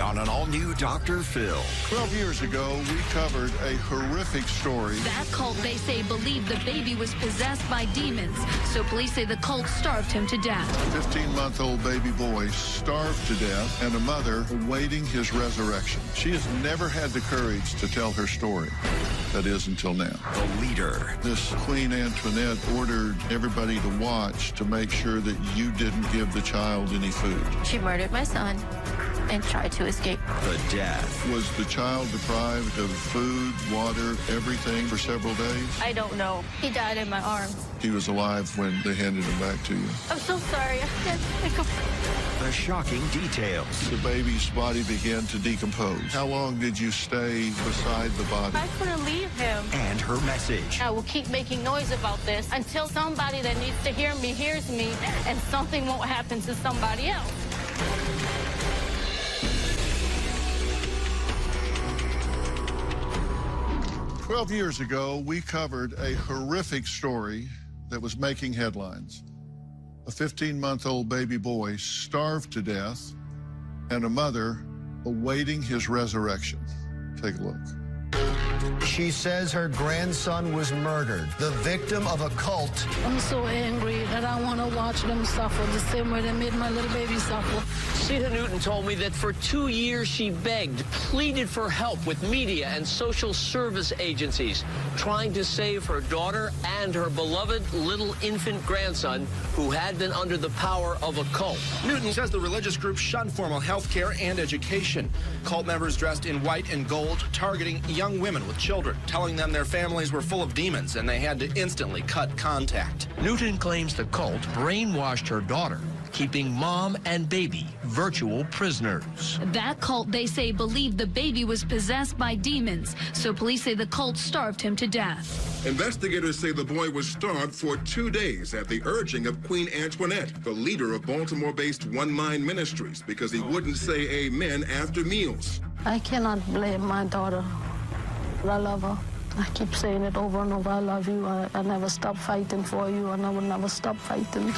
on an all-new Dr. Phil. 12 years ago, we covered a horrific story. That cult, they say, believed the baby was possessed by demons. So police say the cult starved him to death. A 15-month-old baby boy starved to death and a mother awaiting his resurrection. She has never had the courage to tell her story. That is, until now. The leader. This Queen Antoinette ordered everybody to watch to make sure that you didn't give the child any food. She murdered my son and tried to escape. The death. Was the child deprived of food, water, everything for several days? I don't know. He died in my arms. He was alive when they handed him back to you. I'm so sorry. I can't think of... The shocking details. The baby's body began to decompose. How long did you stay beside the body? I couldn't leave him. And her message. I will keep making noise about this until somebody that needs to hear me hears me and something won't happen to somebody else. "12 years ago, we covered a horrific story that was making headlines. A 15-month-old baby boy starved to death and a mother awaiting his resurrection." Take a look. She says her grandson was murdered, the victim of a cult. I'm so angry that I want to watch them suffer the same way they made my little baby suffer. Sita Newton told me that for 2 years she begged, pleaded for help with media and social service agencies, trying to save her daughter and her beloved little infant grandson who had been under the power of a cult. Newton says the religious group shunned formal health care and education. Cult members dressed in white and gold, targeting young women with children, telling them their families were full of demons and they had to instantly cut contact. Newton claims the cult brainwashed her daughter, keeping mom and baby virtual prisoners. That cult, they say, believed the baby was possessed by demons. So police say the cult starved him to death. Investigators say the boy was starved for 2 days at the urging of Queen Antoinette, the leader of Baltimore-based One Mind Ministries, because he wouldn't say amen after meals. I cannot blame my daughter. I love her. I keep saying it over and over. I love you. I never stop fighting for you, and I will never stop fighting.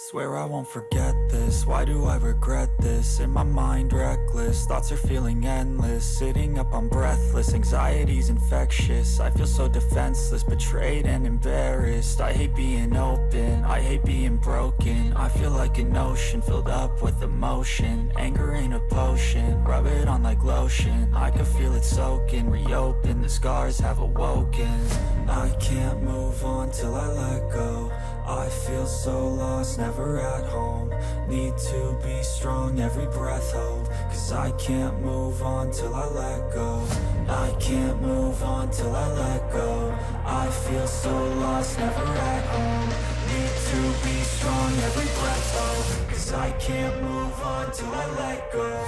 Swear I won't forget this, why do I regret this? In my mind reckless, thoughts are feeling endless. Sitting up, I'm breathless, anxiety's infectious. I feel so defenseless, betrayed and embarrassed. I hate being open, I hate being broken. I feel like an ocean filled up with emotion. Anger ain't a potion, rub it on like lotion. I can feel it soaking, reopen, the scars have awoken. I can't move on till I let go. I feel so lost, never at home. Need to be strong, every breath hold. Cause I can't move on till I let go. I can't move on till I let go. I feel so lost, never at home. Need to be strong, every breath hold. Cause I can't move on till I let go.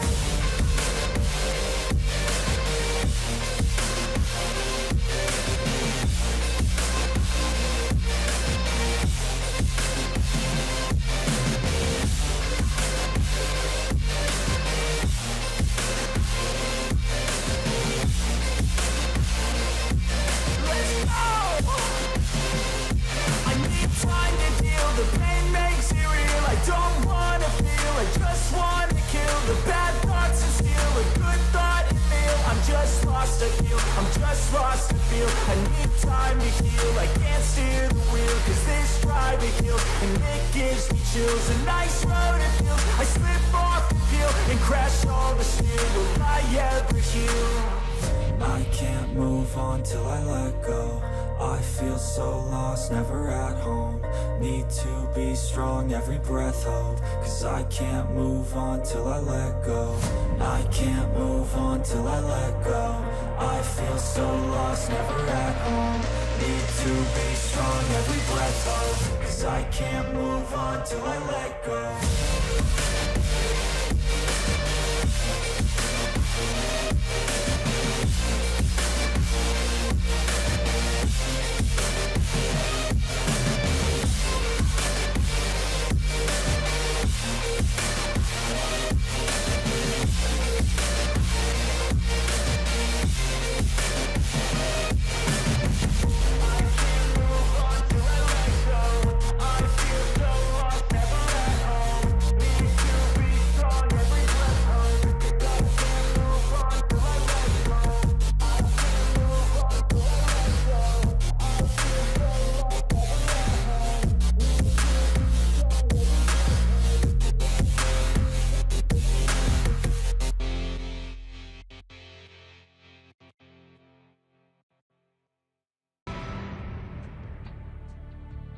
I need time to heal, I can't steer the wheel, cause this driving hill, and it gives me chills. A nice road it feels, I slip off the peel, and crash all the steel. Will I ever heal? I can't move on till I let go. I feel so lost, never at home. Need to be strong, every breath hold. Cause I can't move on till I let go. I can't move on till I let go. I feel so lost, never at home. Need to be strong, every breath hold. Cause I can't move on till I let go.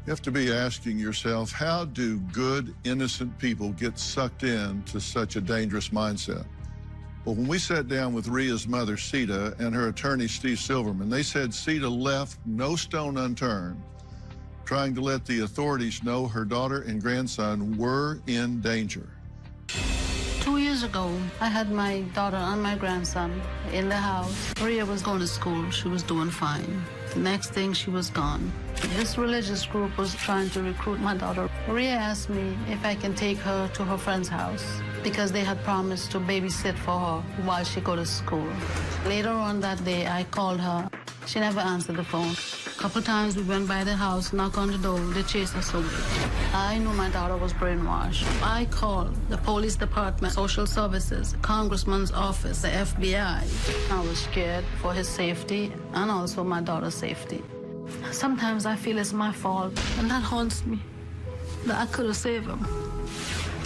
You have to be asking yourself, how do good, innocent people get sucked into such a dangerous mindset? Well, when we sat down with Rhea's mother, Sita, and her attorney, Steve Silverman, they said Sita left no stone unturned, trying to let the authorities know her daughter and grandson were in danger. 2 years ago, I had my daughter and my grandson in the house. Rhea was going to school. She was doing fine. The next thing, she was gone. This religious group was trying to recruit my daughter. Rhea asked me if I can take her to her friend's house because they had promised to babysit for her while she go to school. Later on that day, I called her. She never answered the phone. A couple times we went by the house, knock on the door, they chased us away. I knew my daughter was brainwashed. I called the police department, social services, congressman's office, the FBI. I was scared for his safety and also my daughter's safety. Sometimes I feel it's my fault, and that haunts me, that I could have saved him.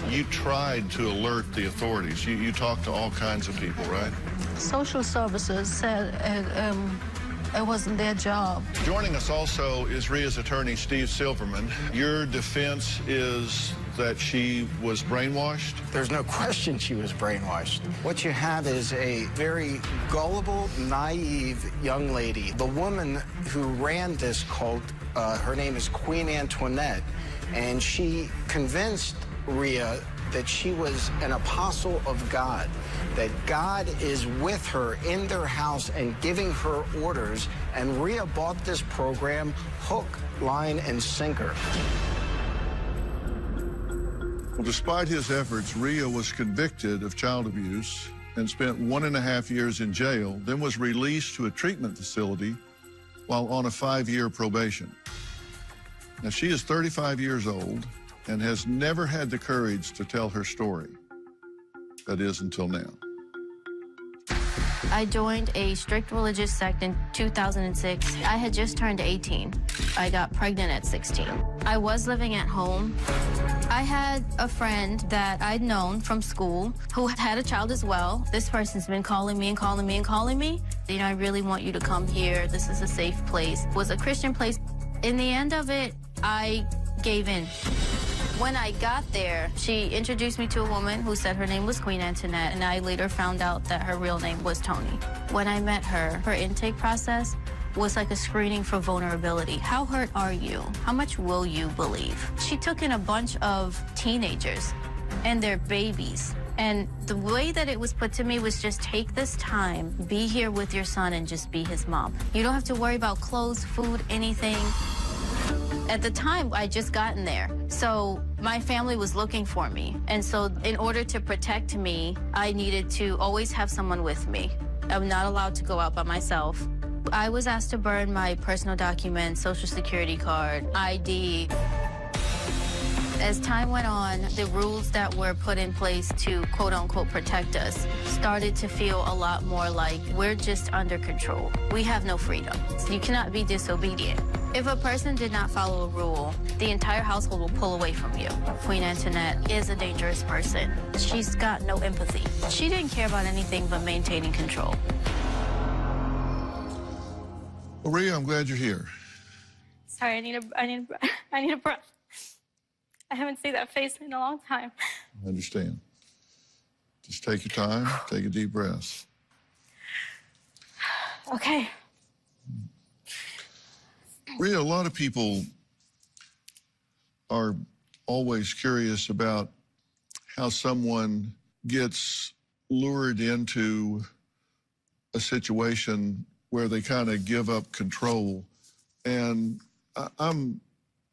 You tried to alert the authorities. You talked to all kinds of people, right? Social services said it wasn't their job. Joining us also is Rhea's attorney, Steve Silverman. Your defense is that she was brainwashed? There's no question she was brainwashed. What you have is a very gullible, naive young lady. The woman who ran this cult, her name is Queen Antoinette, and she convinced Rhea that she was an apostle of God, that God is with her in their house and giving her orders, and Rhea bought this program hook, line, and sinker. Well, despite his efforts, Rhea was convicted of child abuse and spent 1.5 years in jail, then was released to a treatment facility while on a 5-year probation. Now, she is 35 years old and has never had the courage to tell her story. That is, until now. I joined a strict religious sect in 2006. I had just turned 18. I got pregnant at 16. I was living at home. I had a friend that I'd known from school who had a child as well. This person's been calling me and calling me and calling me. You know, I really want you to come here. This is a safe place. It was a Christian place. In the end of it, I gave in. When I got there, she introduced me to a woman who said her name was Queen Antoinette, and I later found out that her real name was Tony. When I met her, her intake process was like a screening for vulnerability. How hurt are you? How much will you believe? She took in a bunch of teenagers and their babies. And the way that it was put to me was just take this time, be here with your son, and just be his mom. You don't have to worry about clothes, food, anything. At the time, I just gotten there, so my family was looking for me. And so in order to protect me, I needed to always have someone with me. I'm not allowed to go out by myself. I was asked to burn my personal documents, social security card, ID. As time went on, the rules that were put in place to quote-unquote protect us started to feel a lot more like we're just under control. We have no freedom. So you cannot be disobedient. If a person did not follow a rule, the entire household will pull away from you. Queen Antoinette is a dangerous person. She's got no empathy. She didn't care about anything but maintaining control. Well, Rhea, I'm glad you're here. Sorry, I need a breath. I haven't seen that face in a long time. I understand. Just take your time, take a deep breath. Okay. Rhea, a lot of people are always curious about how someone gets lured into a situation where they kind of give up control. And I'm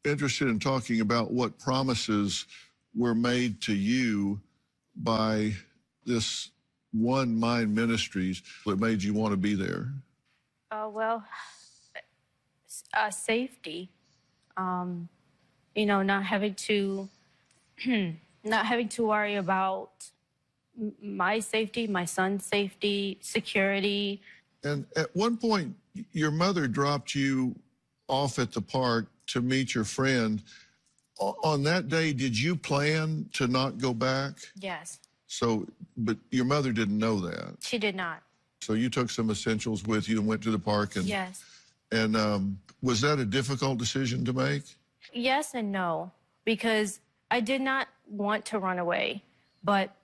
interested in talking about what promises were made to you by this One Mind Ministries that made you want to be there. Well, safety. You know, not having to worry about my safety, my son's safety, security. And at one point, your mother dropped you off at the park to meet your friend. On that day, did you plan to not go back? Yes. So, but your mother didn't know that. She did not. So you took some essentials with you and went to the park. And, yes. And was that a difficult decision to make? Yes and no, because I did not want to run away, but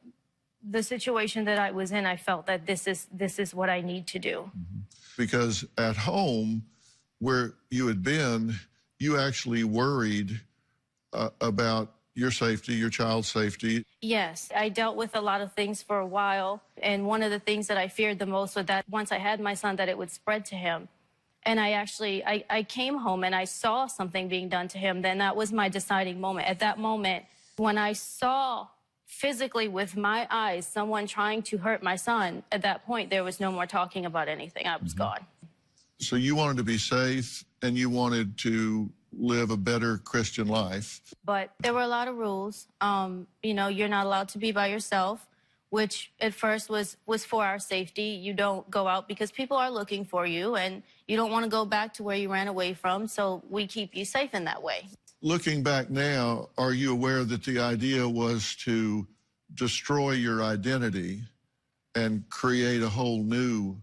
the situation that I was in, I felt that this is what I need to do. Mm-hmm. Because at home, where you had been, you actually worried about your safety, your child's safety. Yes, I dealt with a lot of things for a while, and one of the things that I feared the most was that once I had my son, that it would spread to him. And I came home and I saw something being done to him. Then that was my deciding moment. At that moment, when I saw physically with my eyes someone trying to hurt my son, at that point, there was no more talking about anything. I was gone. So you wanted to be safe and you wanted to live a better Christian life. But there were a lot of rules. You know, you're not allowed to be by yourself, which at first was for our safety. You don't go out because people are looking for you, and you don't want to go back to where you ran away from, so we keep you safe in that way. Looking back now, are you aware that the idea was to destroy your identity and create a whole new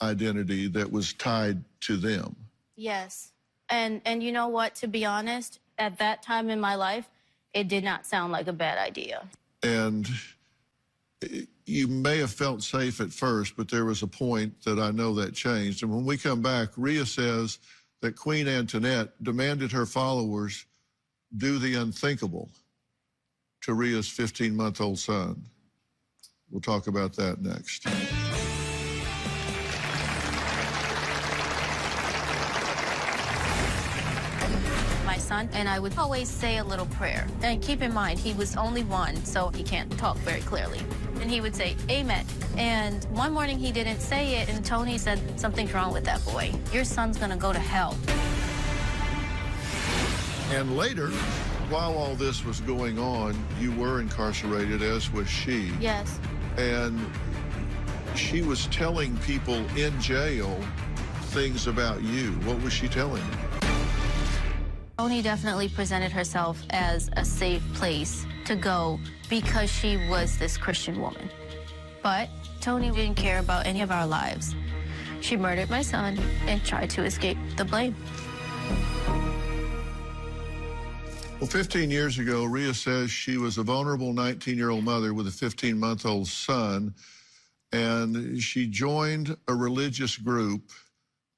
identity that was tied to them? Yes. And you know what, to be honest, at that time in my life, it did not sound like a bad idea. And you may have felt safe at first, but there was a point that I know that changed. And when we come back, Rhea says that Queen Antoinette demanded her followers do the unthinkable to Rhea's 15-month-old son. We'll talk about that next. My son and I would always say a little prayer. And keep in mind, he was only one, so he can't talk very clearly. And he would say, amen. And one morning he didn't say it, and Tony said, something's wrong with that boy. Your son's gonna go to hell. And later, while all this was going on, you were incarcerated, as was she. Yes. And she was telling people in jail things about you. What was she telling you? Tony definitely presented herself as a safe place to go because she was this Christian woman. But Tony didn't care about any of our lives. She murdered my son and tried to escape the blame. Well, 15 years ago, Rhea says she was a vulnerable 19-year-old mother with a 15-month-old son, and she joined a religious group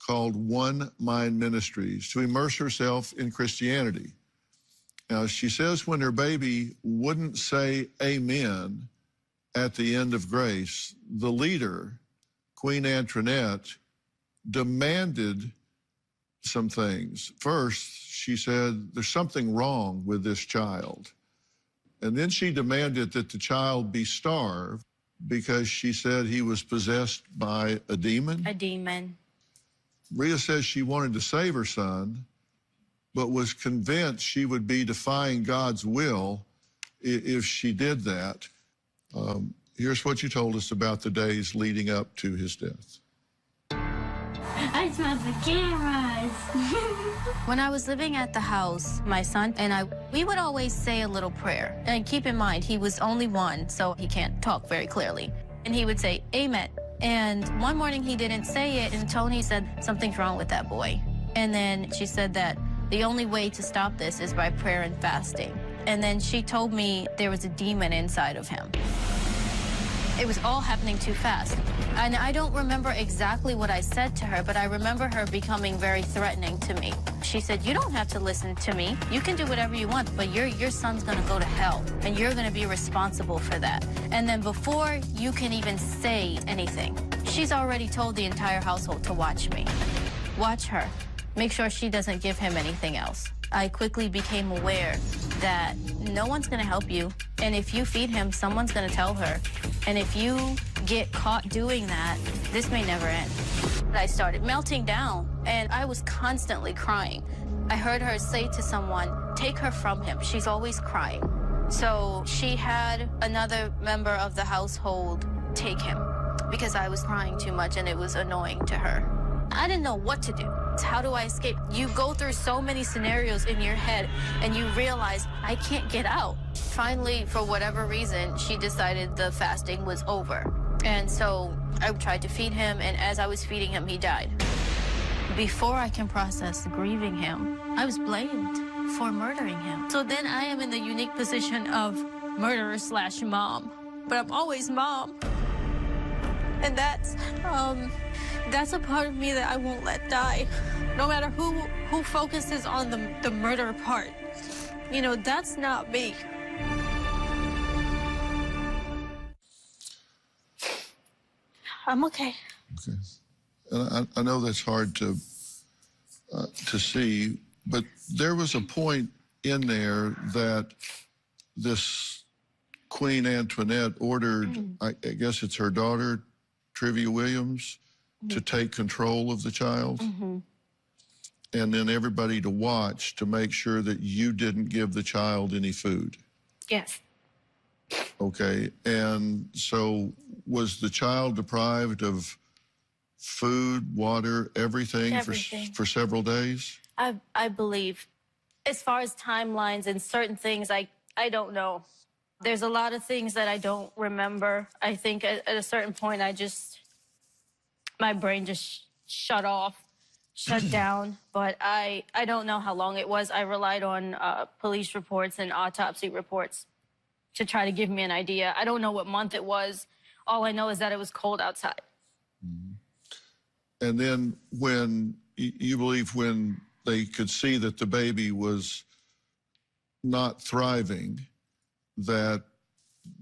called One Mind Ministries to immerse herself in Christianity. Now, she says when her baby wouldn't say amen at the end of grace, the leader, Queen Antoinette, demanded some things. First, she said, there's something wrong with this child. And then she demanded that the child be starved because she said he was possessed by a demon. A demon. Rhea says she wanted to save her son, but was convinced she would be defying God's will if she did that. Here's what you told us about the days leading up to his death. I smell the cameras. When I was living at the house, my son and I, we would always say a little prayer. And keep in mind, he was only one, so he can't talk very clearly. And he would say, amen. And one morning he didn't say it, and Tony said, something's wrong with that boy. And then she said that the only way to stop this is by prayer and fasting. And then she told me there was a demon inside of him. It was all happening too fast. And I don't remember exactly what I said to her, but I remember her becoming very threatening to me. She said, you don't have to listen to me. You can do whatever you want, but your son's gonna go to hell, and you're gonna be responsible for that. And then before you can even say anything, she's already told the entire household to watch me. Watch her. Make sure she doesn't give him anything else. I quickly became aware that no one's gonna help you, and if you feed him, someone's gonna tell her. And if you get caught doing that, this may never end. I started melting down, and I was constantly crying. I heard her say to someone, take her from him. She's always crying. So she had another member of the household take him because I was crying too much and it was annoying to her. I didn't know what to do. How do I escape? You go through so many scenarios in your head and you realize, I can't get out. Finally, for whatever reason, she decided the fasting was over. And so I tried to feed him, and as I was feeding him, he died. Before I can process grieving him, I was blamed for murdering him. So then I am in the unique position of murderer/mom, but I'm always mom. And that's a part of me that I won't let die. No matter who focuses on the murder part, you know, that's not me. I'm okay. Okay. And I know that's hard to see, but there was a point in there that this Queen Antoinette ordered, I guess it's her daughter, Trivia Williams, to take control of the child, and then everybody to watch to make sure that you didn't give the child any food. Yes. Okay, and so was the child deprived of food, water, everything. For several days? I believe. As far as timelines and certain things, I don't know. There's a lot of things that I don't remember. I think at a certain point, my brain just shut off, shut down. But I don't know how long it was. I relied on police reports and autopsy reports to try to give me an idea. I don't know what month it was. All I know is that it was cold outside. And then when you believe when they could see that the baby was not thriving, that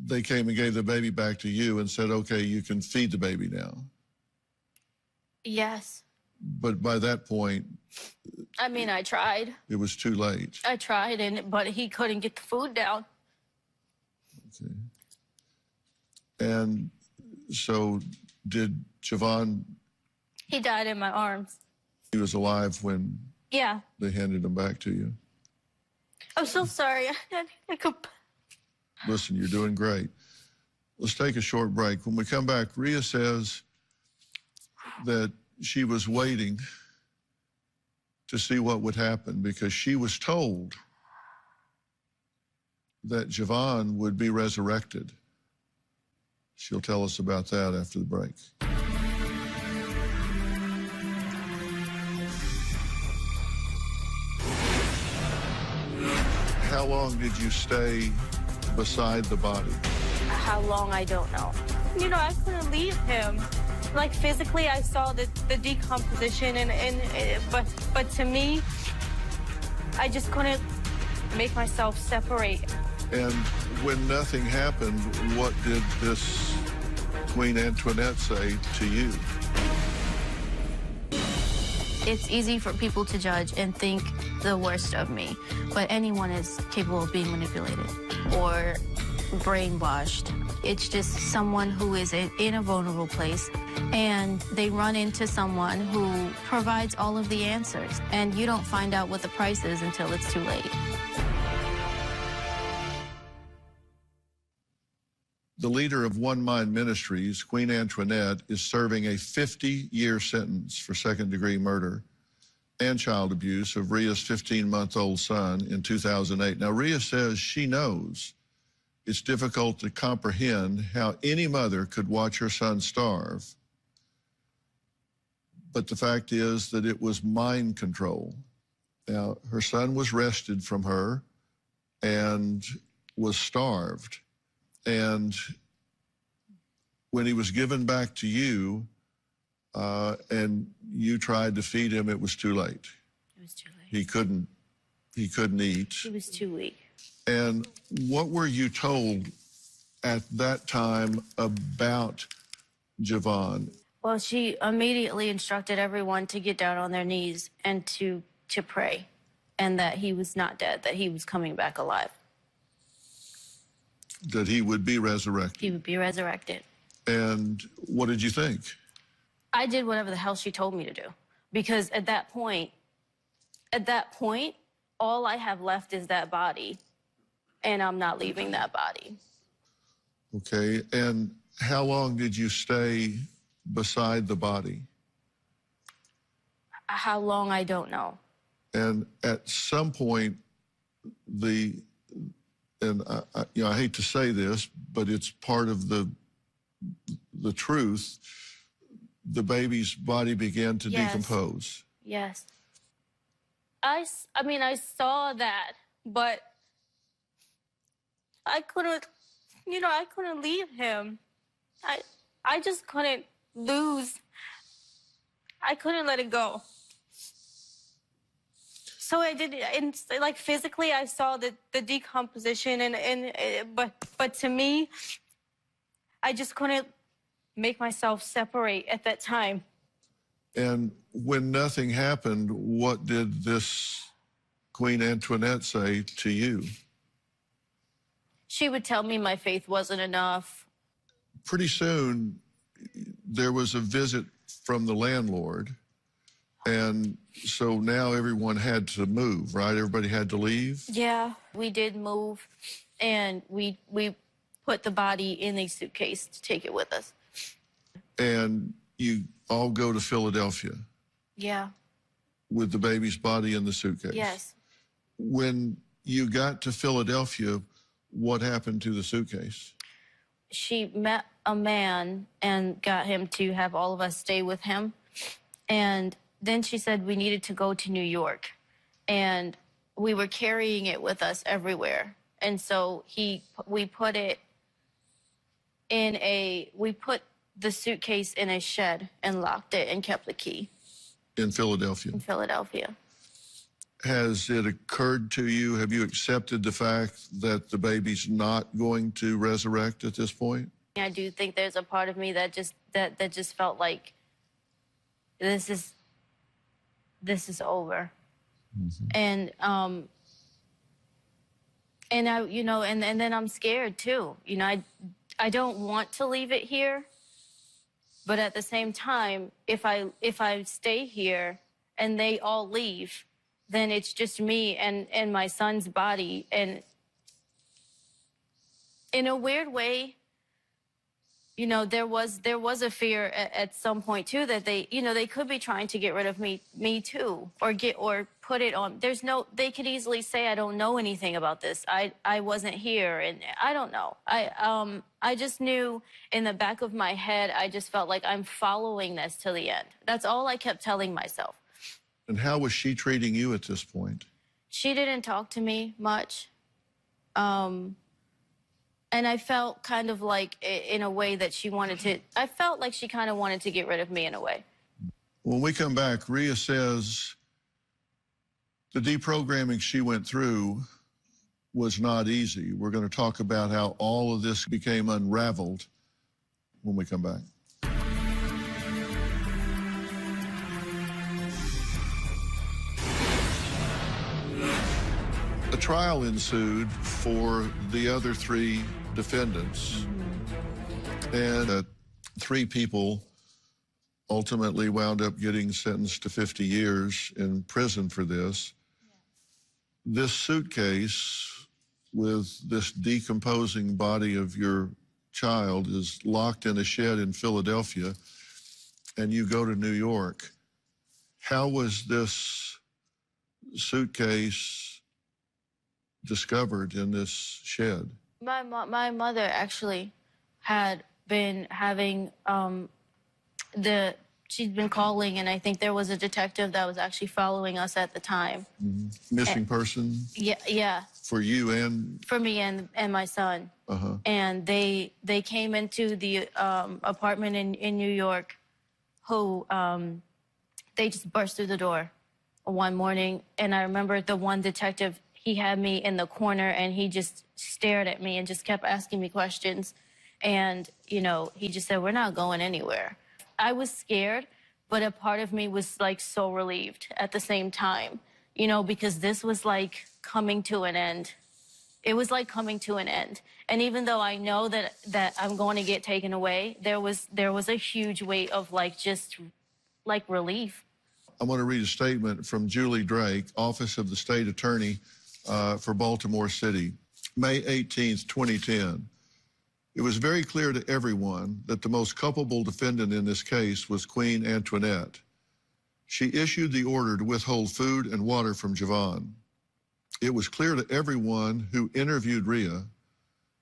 they came and gave the baby back to you and said, okay, you can feed the baby now. Yes. But by that point, I mean, I tried. it was too late. I tried, but he couldn't get the food down. Okay. And so did Javon, He died in my arms. he was alive when Yeah. they handed him back to you? I'm so sorry. I could... Listen, you're doing great. Let's take a short break. When we come back, Rhea says that she was waiting to see what would happen because she was told that Javon would be resurrected. She'll tell us about that after the break. how long did you stay beside the body? How long, I don't know. You know, I couldn't leave him. Like, physically, I saw the decomposition, but to me, I just couldn't make myself separate. And when nothing happened, what did this Queen Antoinette say to you? It's easy for people to judge and think the worst of me, but anyone is capable of being manipulated or brainwashed. It's just someone who is in a vulnerable place, and they run into someone who provides all of the answers, and you don't find out what the price is until it's too late. The leader of One Mind Ministries, Queen Antoinette, is serving a 50-year sentence for second-degree murder and child abuse of Rhea's 15-month-old son in 2008. Now, Rhea says she knows it's difficult to comprehend how any mother could watch her son starve. But the fact is that it was mind control. Now, her son was wrested from her and was starved. And when he was given back to you and you tried to feed him, it was too late. It was too late. He couldn't eat. He was too weak. And what were you told at that time about Javon? Well, she immediately instructed everyone to get down on their knees and to pray, and that he was not dead, that he was coming back alive. That he would be resurrected. He would be resurrected. And what did you think? I did whatever the hell she told me to do, because at that point, all I have left is that body, and I'm not leaving that body. Okay, and how long did you stay beside the body? How long, I don't know. And at some point, I hate to say this, but it's part of the truth, the baby's body began to decompose. Yes. I mean, I saw that, but I couldn't leave him. I just couldn't lose. I couldn't let it go. So I did, and like physically, I saw the decomposition, but to me, I just couldn't make myself separate at that time. And when nothing happened, what did this Queen Antoinette say to you? She would tell me my faith wasn't enough. Pretty soon, there was a visit from the landlord. And so now everyone had to move, right? Everybody had to leave? Yeah, we did move, and we put the body in a suitcase to take it with us. And you all go to Philadelphia? Yeah. With the baby's body in the suitcase? Yes. When you got to Philadelphia, what happened to the suitcase? She met a man and got him to have all of us stay with him. And then she said we needed to go to New York. And we were carrying it with us everywhere. And so we put the suitcase in a shed and locked it and kept the key. In Philadelphia? In Philadelphia. Has it occurred to you, have you accepted the fact that the baby's not going to resurrect at this point? I do think there's a part of me that just felt like this is over. Mm-hmm. And then I'm scared too. You know, I don't want to leave it here, but at the same time, if I stay here and they all leave, then it's just me and my son's body. And in a weird way, you know, there was a fear at some point too that they could be trying to get rid of me too, or put it on. They could easily say I don't know anything about this. I wasn't here, and I don't know. I just knew in the back of my head, I just felt like I'm following this to the end. That's all I kept telling myself. And how was she treating you at this point? She didn't talk to me much. And I felt kind of like, in a way, that I felt like she kind of wanted to get rid of me in a way. When we come back, Rhea says the deprogramming she went through was not easy. We're going to talk about how all of this became unraveled when we come back. A trial ensued for the other three defendants, and 3 people ultimately wound up getting sentenced to 50 years in prison for this. This suitcase with this decomposing body of your child is locked in a shed in Philadelphia, and you go to New York. How was this suitcase discovered in this shed? My mother actually had been having she'd been calling, and I think there was a detective that was actually following us at the time. Missing person? Yeah. For you and? For me and my son. And they came into the apartment in New York, who they just burst through the door one morning, and I remember the one detective, he had me in the corner, and he just stared at me and just kept asking me questions. And, you know, he just said, "We're not going anywhere." I was scared, but a part of me was, like, so relieved at the same time, you know, because this was, like, coming to an end. It was, like, coming to an end. And even though I know that I'm going to get taken away, there was a huge weight of, like, just, like, relief. I want to read a statement from Julie Drake, Office of the State Attorney for Baltimore City, May 18th, 2010. It was very clear to everyone that the most culpable defendant in this case was Queen Antoinette. She issued the order to withhold food and water from Javon. It was clear to everyone who interviewed Rhea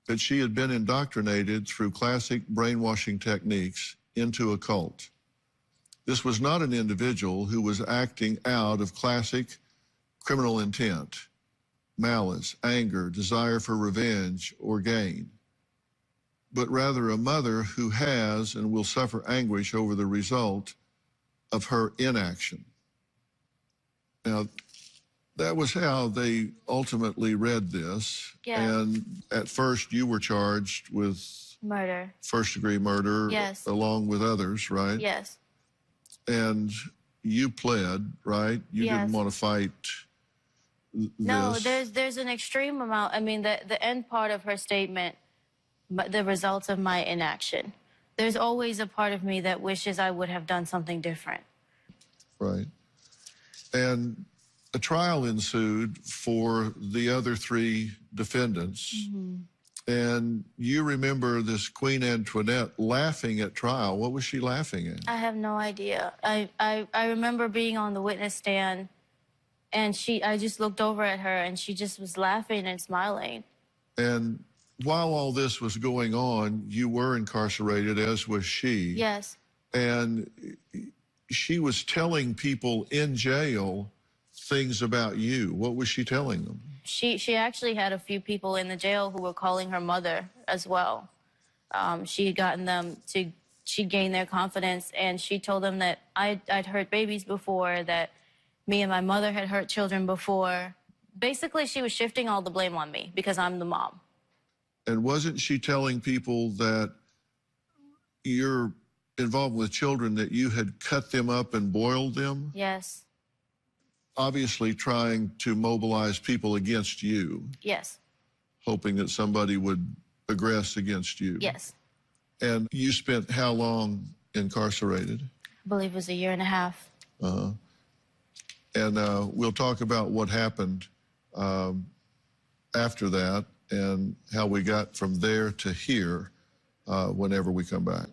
that she had been indoctrinated through classic brainwashing techniques into a cult. This was not an individual who was acting out of classic criminal intent, malice, anger, desire for revenge or gain, but rather a mother who has and will suffer anguish over the result of her inaction. Now, that was how they ultimately read this. Yeah. And at first you were charged with Murder. first-degree murder, Yes. along with others, right? Yes. And you pled, right? You Yes. didn't want to fight this. No, there's an extreme amount. I mean, the end part of her statement, the results of my inaction. There's always a part of me that wishes I would have done something different. Right. And a trial ensued for the other 3 defendants. And you remember this Queen Antoinette laughing at trial. What was she laughing at? I have no idea. I remember being on the witness stand, and I just looked over at her, and she just was laughing and smiling. And while all this was going on, you were incarcerated, as was she. Yes. And she was telling people in jail things about you. What was she telling them? She actually had a few people in the jail who were calling her mother as well. She had gotten them to, she gained their confidence, and she told them that I'd hurt babies before, that me and my mother had hurt children before. Basically, she was shifting all the blame on me because I'm the mom. And wasn't she telling people that you're involved with children, that you had cut them up and boiled them? Yes. Obviously trying to mobilize people against you. Yes. Hoping that somebody would aggress against you. Yes. And you spent how long incarcerated? I believe it was 1.5 years. And we'll talk about what happened after that and how we got from there to here whenever we come back.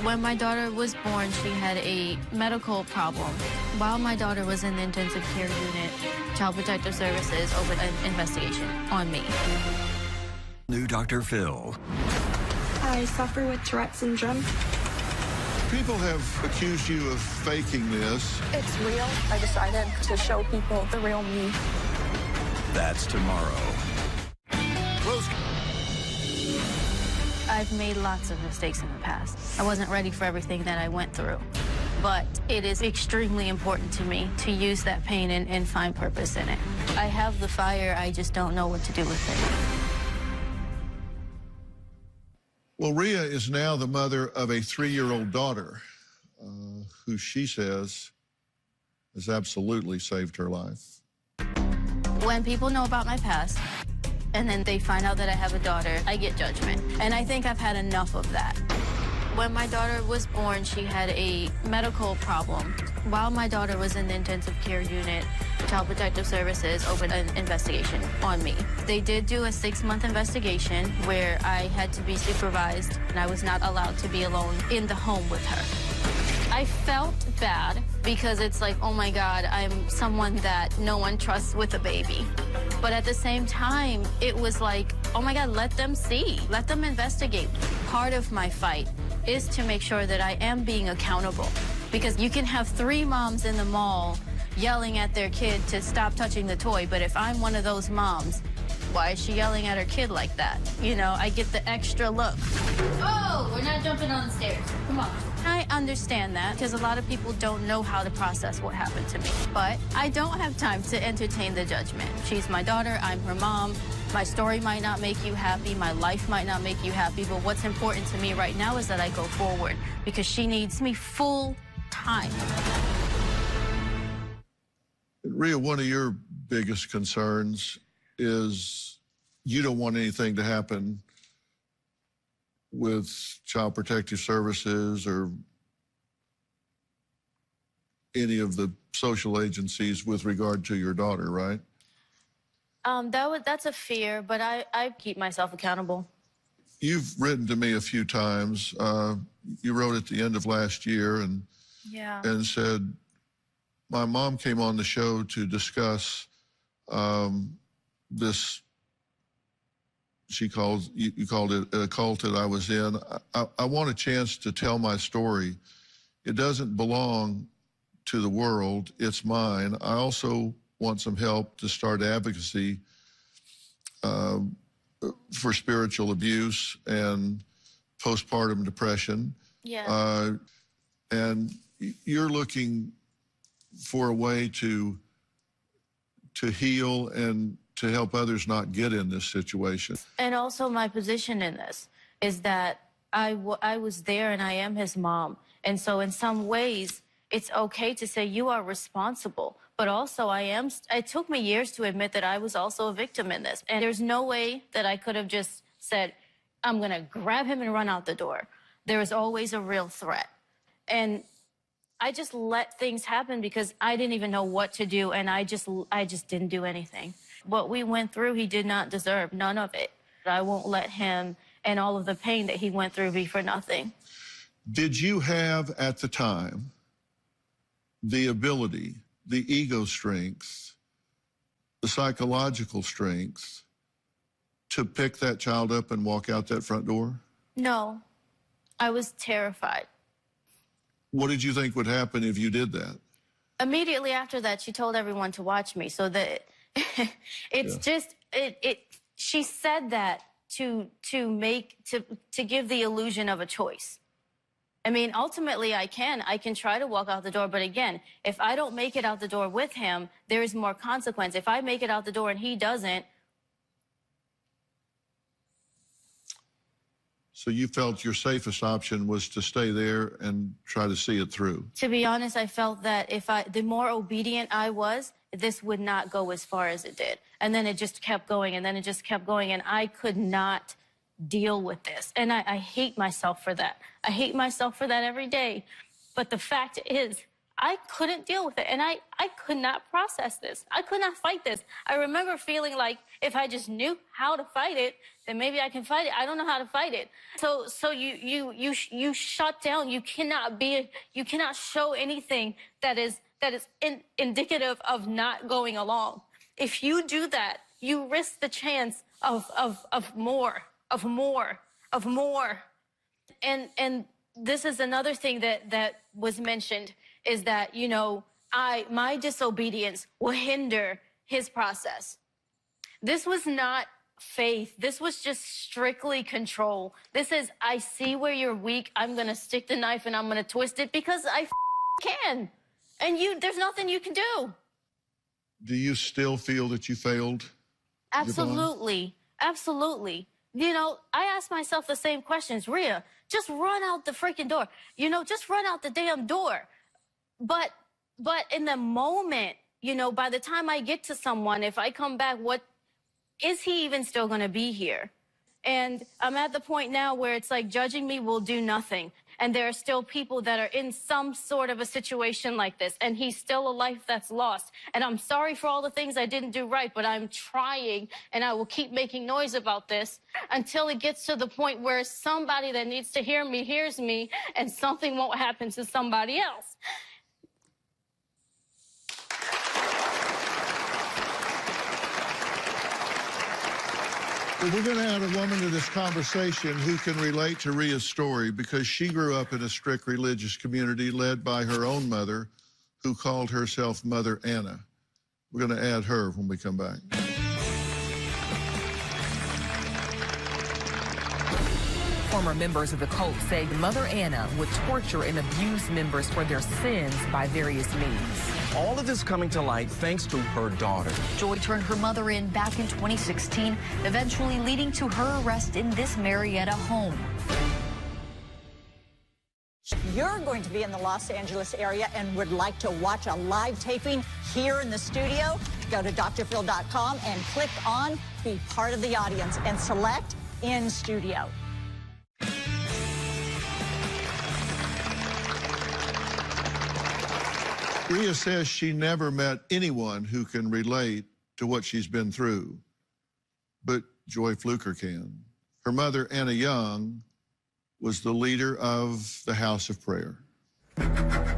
When my daughter was born, she had a medical problem. While my daughter was in the intensive care unit, Child Protective Services opened an investigation on me. New Dr. Phil. I suffer with Tourette syndrome. People have accused you of faking this. It's real. I decided to show people the real me. That's tomorrow. I've made lots of mistakes in the past. I wasn't ready for everything that I went through. But it is extremely important to me to use that pain and find purpose in it. I have the fire, I just don't know what to do with it. Well, Rhea is now the mother of a 3-year-old daughter who she says has absolutely saved her life. When people know about my past, and then they find out that I have a daughter, I get judgment. And I think I've had enough of that. When my daughter was born, she had a medical problem. While my daughter was in the intensive care unit, Child Protective Services opened an investigation on me. They did do a 6-month investigation where I had to be supervised and I was not allowed to be alone in the home with her. I felt bad because it's like, oh my God, I'm someone that no one trusts with a baby. But at the same time, it was like, oh my God, let them see, let them investigate. Part of my fight is to make sure that I am being accountable. Because you can have 3 moms in the mall yelling at their kid to stop touching the toy, but if I'm one of those moms, why is she yelling at her kid like that? You know, I get the extra look. Oh, we're not jumping on the stairs. Come on. I understand that because a lot of people don't know how to process what happened to me. But I don't have time to entertain the judgment. She's my daughter, I'm her mom. My story might not make you happy, my life might not make you happy, but what's important to me right now is that I go forward because she needs me full time. Rhea, one of your biggest concerns is you don't want anything to happen with Child Protective Services or any of the social agencies with regard to your daughter, right? That's a fear, but I keep myself accountable. You've written to me a few times. You wrote at the end of last year and said, my mom came on the show to discuss this, you called it a cult that I was in. I want a chance to tell my story. It doesn't belong to the world, it's mine. I also want some help to start advocacy for spiritual abuse and postpartum depression. Yeah. And you're looking for a way to heal and to help others not get in this situation. And also my position in this is that I was there and I am his mom. And so in some ways, it's okay to say you are responsible. But also it took me years to admit that I was also a victim in this. And there's no way that I could have just said, I'm gonna grab him and run out the door. There is always a real threat. And I just let things happen because I didn't even know what to do. And I just didn't do anything. What we went through, he did not deserve, none of it. I won't let him and all of the pain that he went through be for nothing. Did you have at the time the ability, the ego strength, the psychological strength to pick that child up and walk out that front door? No, I was terrified. What did you think would happen if you did that? Immediately after that, she told everyone to watch me so that she said that to give the illusion of a choice. I mean, ultimately, I can try to walk out the door. But again, if I don't make it out the door with him, there is more consequence. If I make it out the door and he doesn't. So you felt your safest option was to stay there and try to see it through? To be honest, I felt that the more obedient I was, this would not go as far as it did. And then it just kept going, and then it just kept going, and I could not deal with this. And I hate myself for that. I hate myself for that every day. But the fact is, I couldn't deal with it, and I could not process this. I could not fight this. I remember feeling like if I just knew how to fight it, then maybe I can fight it. I don't know how to fight it. So you shut down. You cannot show anything that is indicative of not going along. If you do that, you risk the chance of more. And this is another thing that was mentioned, is that, you know, my disobedience will hinder his process. This was not faith. This was just strictly control. This is, I see where you're weak. I'm going to stick the knife and I'm going to twist it because I can. And there's nothing you can do. Do you still feel that you failed? Absolutely. Absolutely. You know, I ask myself the same questions. Rhea, just run out the freaking door. You know, just run out the damn door. But in the moment, you know, by the time I get to someone, if I come back, what is he even still going to be here? And I'm at the point now where it's like judging me will do nothing. And there are still people that are in some sort of a situation like this. And he's still a life that's lost. And I'm sorry for all the things I didn't do right, but I'm trying, and I will keep making noise about this until it gets to the point where somebody that needs to hear me hears me, and something won't happen to somebody else. We're going to add a woman to this conversation who can relate to Rhea's story because she grew up in a strict religious community led by her own mother, who called herself Mother Anna. We're going to add her when we come back. Former members of the cult say Mother Anna would torture and abuse members for their sins by various means. All of this coming to light thanks to her daughter. Joy turned her mother in back in 2016, eventually leading to her arrest in this Marietta home. You're going to be in the Los Angeles area and would like to watch a live taping here in the studio? Go to drphil.com and click on Be Part of the Audience and select In Studio. Rhea says she never met anyone who can relate to what she's been through, but Joy Fluker can. Her mother, Anna Young, was the leader of the House of Prayer.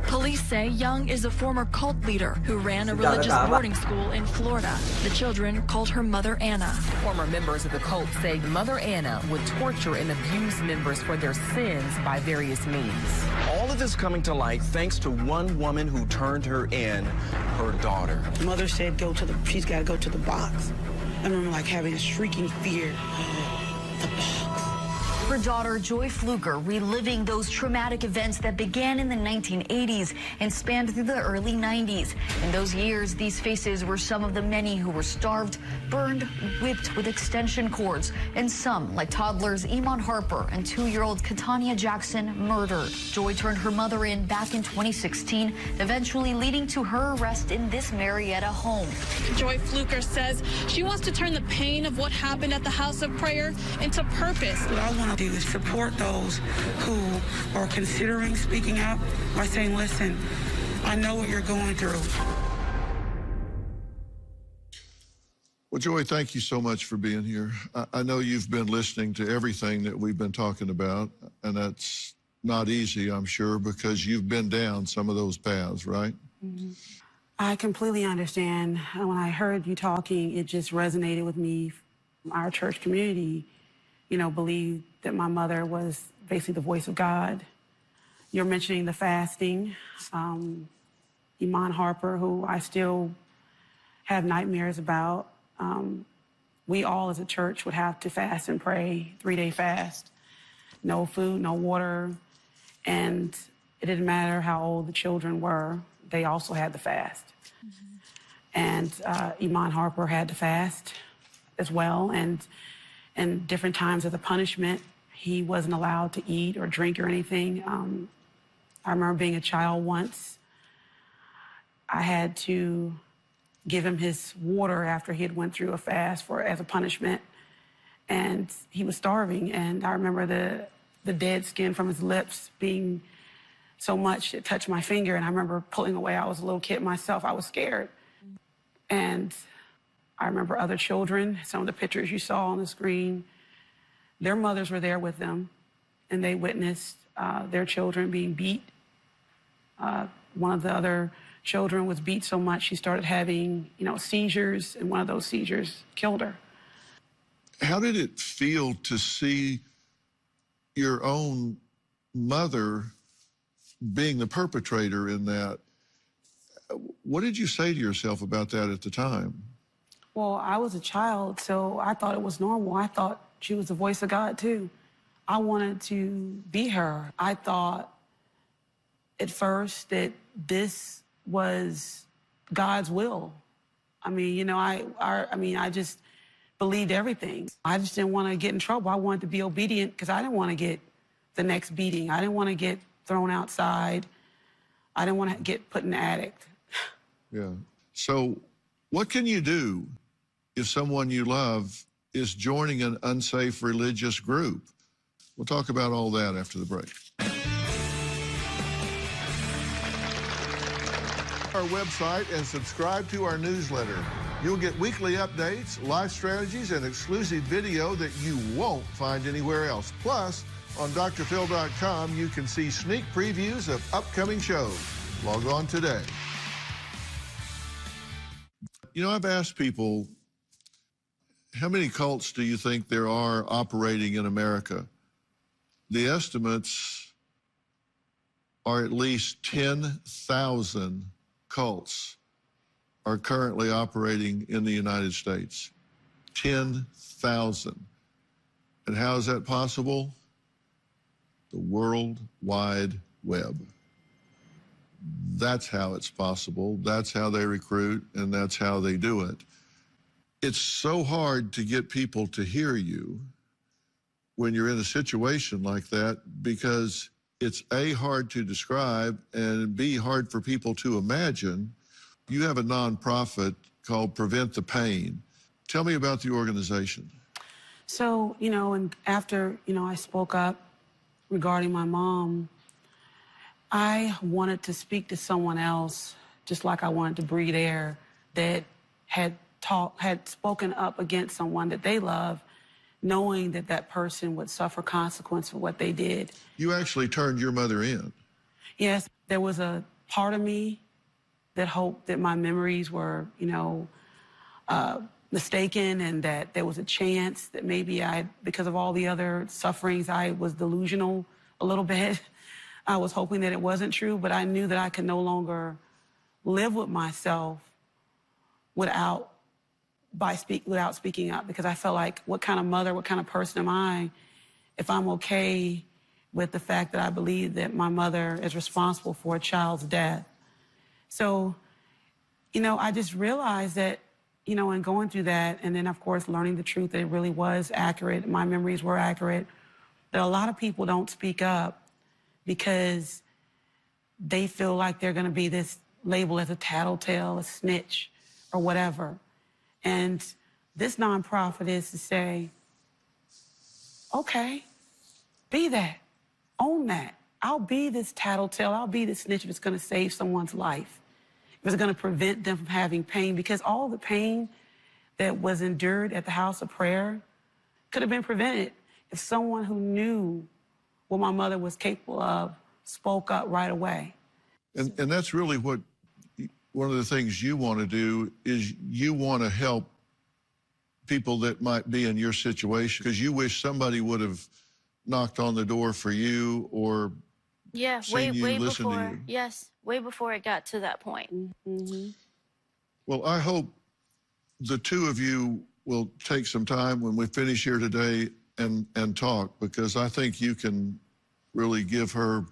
Police say Young is a former cult leader who ran a religious boarding school in Florida. The children called her Mother Anna. Former members of the cult say Mother Anna would torture and abuse members for their sins by various means. All of this coming to light thanks to one woman who turned her in, her daughter. Mother said she's got to go to the box. I remember like having a shrieking fear. The box. Her daughter, Joy Fluker, reliving those traumatic events that began in the 1980s and spanned through the early 90s. In those years, these faces were some of the many who were starved, burned, whipped with extension cords, and some, like toddlers Iman Harper and 2-year-old Katania Jackson, murdered. Joy turned her mother in back in 2016, eventually leading to her arrest in this Marietta home. Joy Fluker says she wants to turn the pain of what happened at the House of Prayer into purpose. What I want to do is support those who are considering speaking up by saying, listen, I know what you're going through. Well, Joy, thank you so much for being here. I know you've been listening to everything that we've been talking about, and that's not easy, I'm sure, because you've been down some of those paths, right? Mm-hmm. I completely understand. When I heard you talking, it just resonated with me. Our church community, you know, believed that my mother was basically the voice of God. You're mentioning the fasting. Iman Harper, who I still have nightmares about. We all as a church would have to fast and pray, 3-day fast. No food, no water. And it didn't matter how old the children were. They also had to fast. Mm-hmm. And Iman Harper had to fast as well. And different times of the punishment, he wasn't allowed to eat or drink or anything. I remember being a child once. I had to give him his water after he had went through a fast as a punishment. And he was starving. And I remember the dead skin from his lips being so much it touched my finger. And I remember pulling away. I was a little kid myself. I was scared. And I remember other children, some of the pictures you saw on the screen, their mothers were there with them, and they witnessed their children being beat. One of the other children was beat so much she started having, seizures, and one of those seizures killed her. How did it feel to see your own mother being the perpetrator in that, what did you say to yourself about that at the time? Well, I was a child, so I thought it was normal. I thought she was the voice of God, too. I wanted to be her. I thought at first that this was God's will. I mean, you know, I just believed everything. I just didn't want to get in trouble. I wanted to be obedient because I didn't want to get the next beating. I didn't want to get thrown outside. I didn't want to get put in the attic. Yeah. So what can you do if someone you love is joining an unsafe religious group? We'll talk about all that after the break. Our website and subscribe to our newsletter. You'll get weekly updates, life strategies, and exclusive video that you won't find anywhere else. Plus, on drphil.com, you can see sneak previews of upcoming shows. Log on today. You know, I've asked people, how many cults do you think there are operating in America? The estimates are at least 10,000 cults are currently operating in the United States. 10,000. And how is that possible? The World Wide Web. That's how it's possible. That's how they recruit, and that's how they do it. It's so hard to get people to hear you when you're in a situation like that, because it's A, hard to describe, and B, hard for people to imagine. You have a nonprofit called Prevent the Pain. Tell me about the organization. So, you know, and after, you know, I spoke up regarding my mom, I wanted to speak to someone else, just like I wanted to breathe air, that had spoken up against someone that they love, knowing that that person would suffer consequence for what they did. You actually turned your mother in. Yes, there was a part of me that hoped that my memories were, you know, mistaken, and that there was a chance that maybe because of all the other sufferings, I was delusional a little bit. I was hoping that it wasn't true, but I knew that I could no longer live with myself without speaking up, because I felt like, what kind of mother, what kind of person am I if I'm okay with the fact that I believe that my mother is responsible for a child's death? So, you know, I just realized that, you know, in going through that, and then, of course, learning the truth that it really was accurate, my memories were accurate, that a lot of people don't speak up because they feel like they're going to be this label as a tattletale, a snitch, or whatever. And this nonprofit is to say, okay, be that, own that. I'll be this tattletale, I'll be this snitch if it's going to save someone's life, if it's going to prevent them from having pain, because all the pain that was endured at the house of prayer could have been prevented if someone who knew what my mother was capable of spoke up right away. And that's really what, one of the things you want to do is you want to help people that might be in your situation, because you wish somebody would have knocked on the door for you, or way listen before. to you. Yes, way before it got to that point. Mm-hmm. Well, I hope the two of you will take some time when we finish here today and talk, because I think you can really give her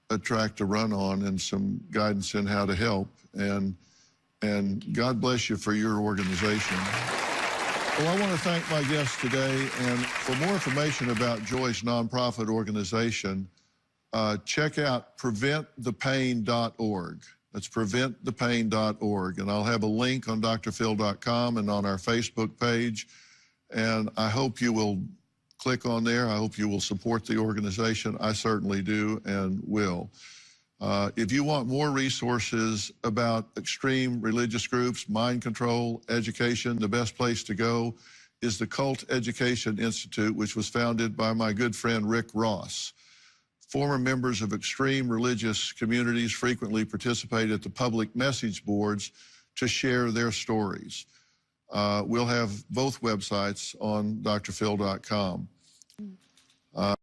a track to run on and some guidance in how to help. And God bless you for your organization. Well, I want to thank my guests today, and for more information about Joy's nonprofit organization, check out preventthepain.org. That's preventthepain.org, and I'll have a link on drphil.com and on our Facebook page, and I hope you will click on there. I hope you will support the organization. I certainly do and will. If you want more resources about extreme religious groups, mind control, education, the best place to go is the Cult Education Institute, which was founded by my good friend Rick Ross. Former members of extreme religious communities frequently participate at the public message boards to share their stories. We'll have both websites on drphil.com.